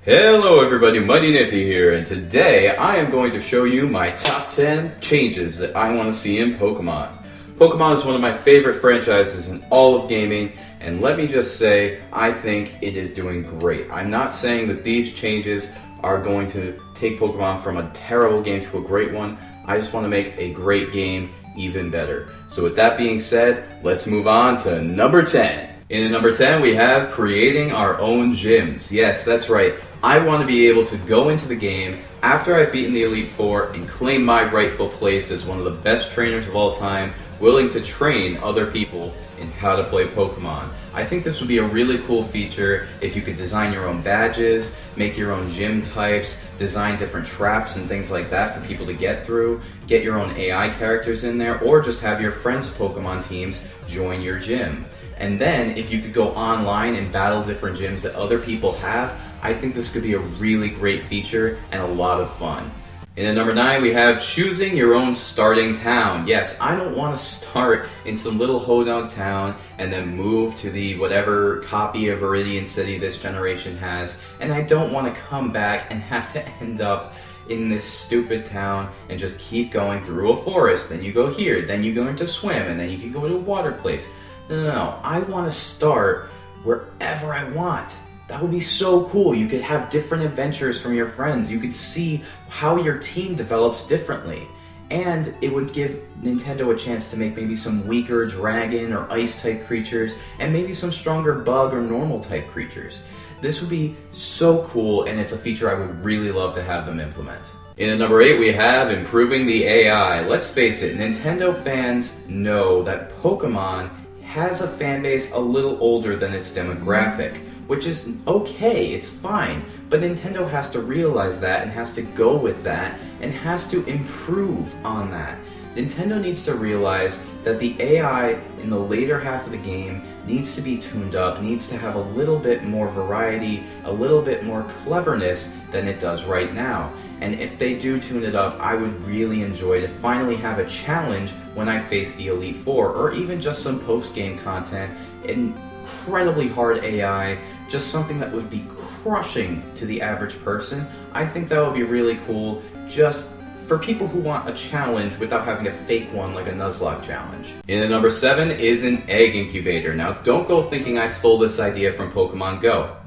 Hello everybody, MightyNifty here, and today I am going to show you my top 10 changes that I want to see in Pokemon. Pokemon is one of my favorite franchises in all of gaming, and let me just say, I think it is doing great. I'm not saying that these changes are going to take Pokemon from a terrible game to a great one. I just want to make a great game even better. So with that being said, let's move on to number 10. In number 10, we have creating our own gyms. Yes, that's right. I want to be able to go into the game after I've beaten the Elite Four and claim my rightful place as one of the best trainers of all time, willing to train other people in how to play Pokemon. I think this would be a really cool feature if you could design your own badges, make your own gym types, design different traps and things like that for people to get through, get your own AI characters in there, or just have your friends' Pokemon teams join your gym. And then, if you could go online and battle different gyms that other people have, I think this could be a really great feature and a lot of fun. And at number 9, we have choosing your own starting town. Yes, I don't want to start in some little hodog town and then move to the whatever copy of Viridian City this generation has, and I don't want to come back and have to end up in this stupid town and just keep going through a forest. Then you go here, then you go into swim, and then you can go to a water place. No. I want to start wherever I want. That would be so cool. You could have different adventures from your friends. You could see how your team develops differently. And it would give Nintendo a chance to make maybe some weaker dragon or ice type creatures and maybe some stronger bug or normal type creatures. This would be so cool, and it's a feature I would really love to have them implement. In at number 8, we have improving the AI. Let's face it, Nintendo fans know that Pokemon has a fan base a little older than its demographic, which is okay, it's fine, but Nintendo has to realize that and has to go with that and has to improve on that. Nintendo needs to realize that the AI in the later half of the game needs to be tuned up, needs to have a little bit more variety, a little bit more cleverness than it does right now. And if they do tune it up, I would really enjoy to finally have a challenge when I face the Elite Four, or even just some post-game content, incredibly hard AI, just something that would be crushing to the average person. I think that would be really cool, just for people who want a challenge without having to fake one like a Nuzlocke challenge. In at number 7 is an egg incubator. Now don't go thinking I stole this idea from Pokemon Go.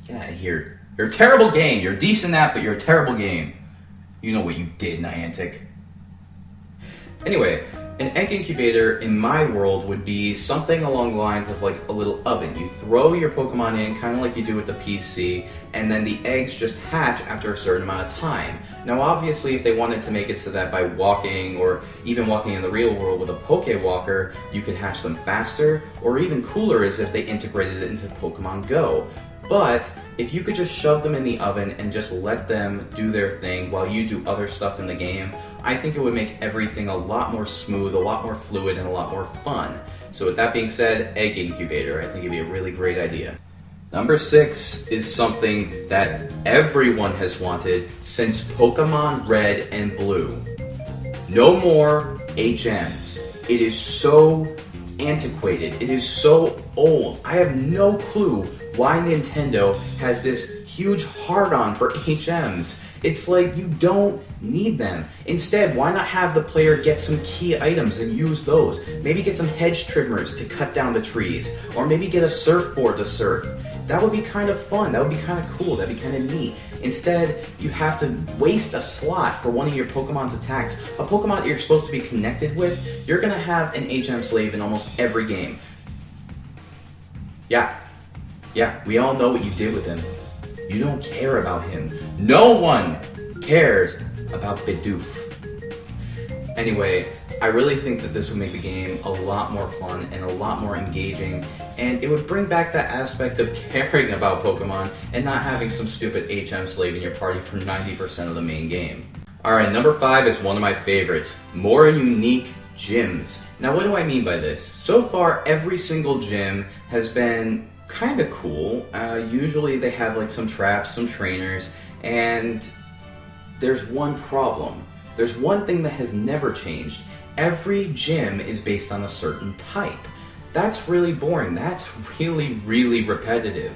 Get out of here. You're a terrible game. You're a decent app, but you're a terrible game. You know what you did, Niantic. Anyway, an egg incubator in my world would be something along the lines of like a little oven. You throw your Pokemon in, kind of like you do with the PC, and then the eggs just hatch after a certain amount of time. Now obviously if they wanted to make it so that by walking, or even walking in the real world with a Pokewalker, you could hatch them faster, or even cooler is if they integrated it into Pokemon Go. But if you could just shove them in the oven and just let them do their thing while you do other stuff in the game, I think it would make everything a lot more smooth, a lot more fluid, and a lot more fun. So with that being said, egg incubator, I think it'd be a really great idea. Number 6 is something that everyone has wanted since Pokemon Red and Blue. No more HMs. It is so antiquated. It is so old. I have no clue why Nintendo has this huge hard-on for HMs. It's like you don't need them. Instead, why not have the player get some key items and use those? Maybe get some hedge trimmers to cut down the trees, or maybe get a surfboard to surf. That would be kind of fun. That would be kind of cool. That'd be kind of neat. Instead, you have to waste a slot for one of your Pokemon's attacks. A Pokemon that you're supposed to be connected with, you're gonna have an HM slave in almost every game. Yeah, we all know what you did with him. You don't care about him. No one cares about Bidoof. Anyway, I really think that this would make the game a lot more fun and a lot more engaging, and it would bring back that aspect of caring about Pokemon and not having some stupid HM slave in your party for 90% of the main game. Alright, number 5 is one of my favorites. More unique gyms. Now what do I mean by this? So far, every single gym has been kind of cool. Usually they have like some traps, some trainers, and there's one problem. There's one thing that has never changed. Every gym is based on a certain type. That's really boring. That's really repetitive.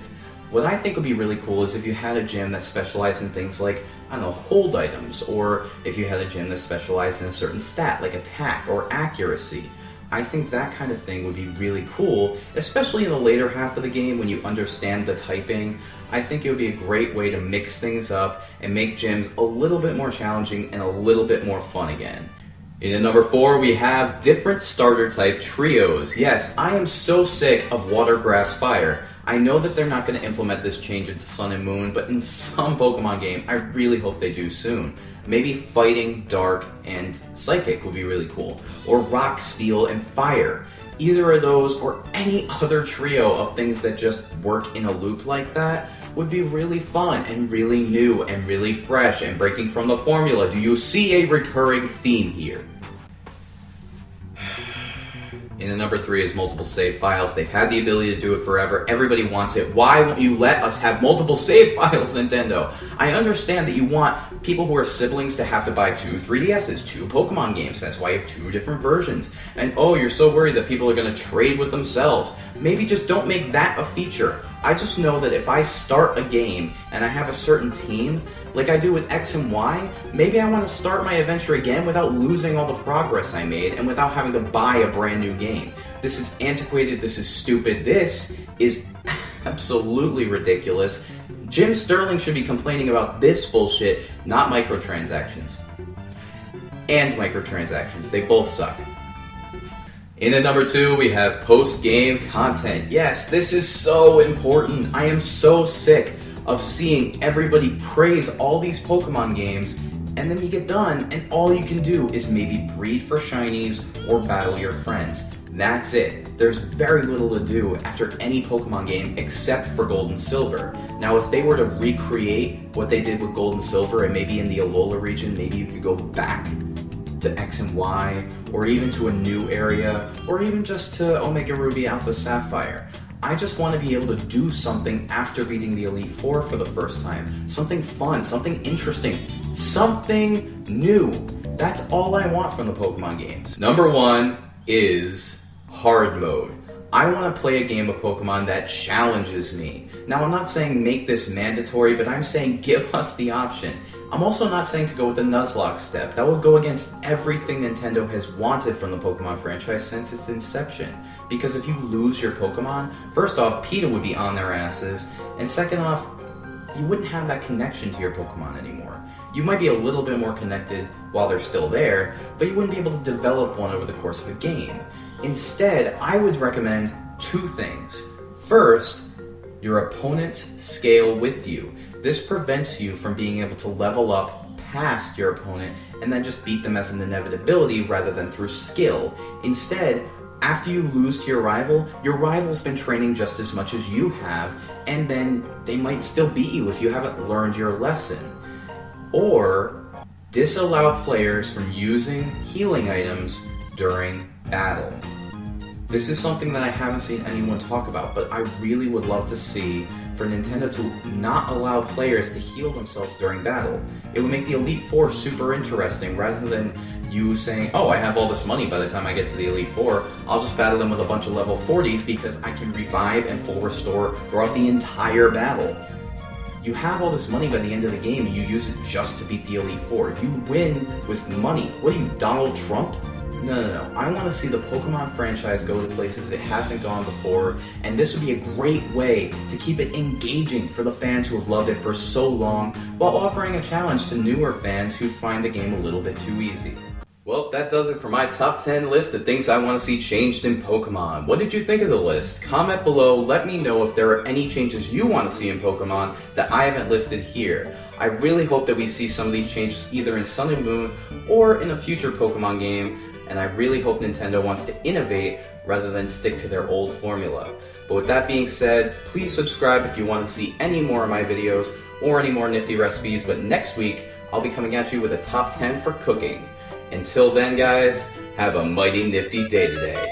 What I think would be really cool is if you had a gym that specialized in things like, I don't know, hold items, or if you had a gym that specialized in a certain stat, like attack or accuracy. I think that kind of thing would be really cool, especially in the later half of the game when you understand the typing. I think it would be a great way to mix things up and make gyms a little bit more challenging and a little bit more fun again. In at number 4, we have different starter type trios. Yes, I am so sick of water, grass, fire. I know that they're not going to implement this change into Sun and Moon, but in some Pokemon game, I really hope they do soon. Maybe Fighting, Dark, and Psychic would be really cool. Or Rock, Steel, and Fire. Either of those or any other trio of things that just work in a loop like that would be really fun and really new and really fresh and breaking from the formula. Do you see a recurring theme here? And number 3 is multiple save files. They've had the ability to do it forever. Everybody wants it. Why won't you let us have multiple save files, Nintendo? I understand that you want people who are siblings to have to buy 2 3DSs, 2 Pokemon games. That's why you have 2 different versions. And oh, you're so worried that people are going to trade with themselves. Maybe just don't make that a feature. I just know that if I start a game and I have a certain team, like I do with X and Y, maybe I want to start my adventure again without losing all the progress I made and without having to buy a brand new game. This is antiquated, this is stupid, this is absolutely ridiculous. Jim Sterling should be complaining about this bullshit, not microtransactions. And microtransactions, they both suck. In at number 2, we have post-game content. Yes, this is so important. I am so sick of seeing everybody praise all these Pokemon games, and then you get done, and all you can do is maybe breed for shinies or battle your friends. That's it. There's very little to do after any Pokemon game except for Gold and Silver. Now, if they were to recreate what they did with Gold and Silver, and maybe in the Alola region, maybe you could go back to X and Y, or even to a new area, or even just to Omega Ruby Alpha Sapphire. I just want to be able to do something after beating the Elite Four for the first time. Something fun, something interesting, something new. That's all I want from the Pokemon games. Number 1 is hard mode. I want to play a game of Pokemon that challenges me. Now, I'm not saying make this mandatory, but I'm saying give us the option. I'm also not saying to go with the Nuzlocke step. That would go against everything Nintendo has wanted from the Pokemon franchise since its inception. Because if you lose your Pokemon, first off, PETA would be on their asses, and second off, you wouldn't have that connection to your Pokemon anymore. You might be a little bit more connected while they're still there, but you wouldn't be able to develop one over the course of a game. Instead, I would recommend 2 things. First, your opponents scale with you. This prevents you from being able to level up past your opponent and then just beat them as an inevitability rather than through skill. Instead, after you lose to your rival's been training just as much as you have, and then they might still beat you if you haven't learned your lesson. Or disallow players from using healing items during battle. This is something that I haven't seen anyone talk about, but I really would love to see for Nintendo to not allow players to heal themselves during battle. It would make the Elite Four super interesting rather than you saying, oh, I have all this money by the time I get to the Elite Four, I'll just battle them with a bunch of level 40s because I can revive and full restore throughout the entire battle. You have all this money by the end of the game and you use it just to beat the Elite Four. You win with money. What are you, Donald Trump? No. I want to see the Pokemon franchise go to places it hasn't gone before, and this would be a great way to keep it engaging for the fans who have loved it for so long, while offering a challenge to newer fans who find the game a little bit too easy. Well, that does it for my top 10 list of things I want to see changed in Pokemon. What did you think of the list? Comment below, let me know if there are any changes you want to see in Pokemon that I haven't listed here. I really hope that we see some of these changes either in Sun and Moon or in a future Pokemon game, and I really hope Nintendo wants to innovate rather than stick to their old formula. But with that being said, please subscribe if you want to see any more of my videos or any more nifty recipes, but next week I'll be coming at you with a top 10 for cooking. Until then guys, have a mighty nifty day today.